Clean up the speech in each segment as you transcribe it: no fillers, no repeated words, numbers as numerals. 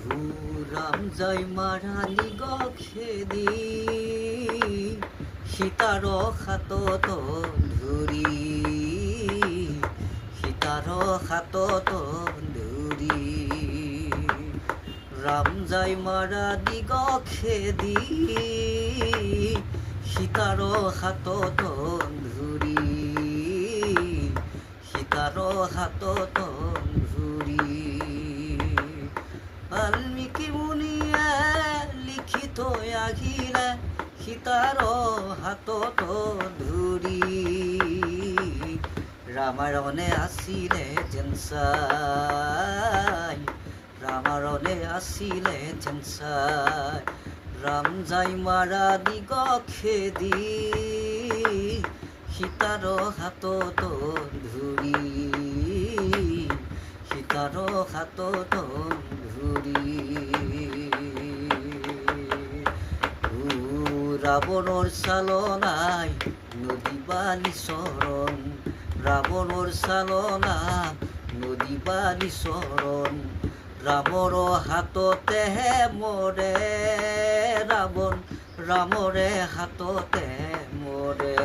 ৰাম যাই মাৰালি গখেদি সীতাৰ হাতত ধৰি সীতাৰ হাতত ধৰি ৰাম যাই মাৰালি গখেদি সীতাৰ হাতত ধৰি সীতাৰ হাতত ধৰি বাল্মীকি মুনিয়ে লিখি থৈ আহিলে সীতাৰ হাতত ধৰি ৰামায়ণে আছিলে যেন চাই ৰামায়ণে আছিলে যেন চাই ৰাম যাই মাৰালি গখেদি সীতাৰ হাতত ধৰি সীতাৰ হাতত ধৰি ৰাৱণৰ চালনাই নদী বালি চৰণ ৰাৱণৰ চালনা নদী বালি চৰণ ৰামৰ হাততেহে মৰে ৰাৱণ ৰামৰে হাততে মৰে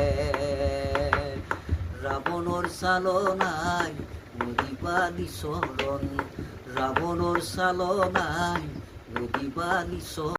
ৰাৱণৰ চালনাই নদী বালি চৰণ ৰাৱণৰ চালনাই নদী বালি চৰণ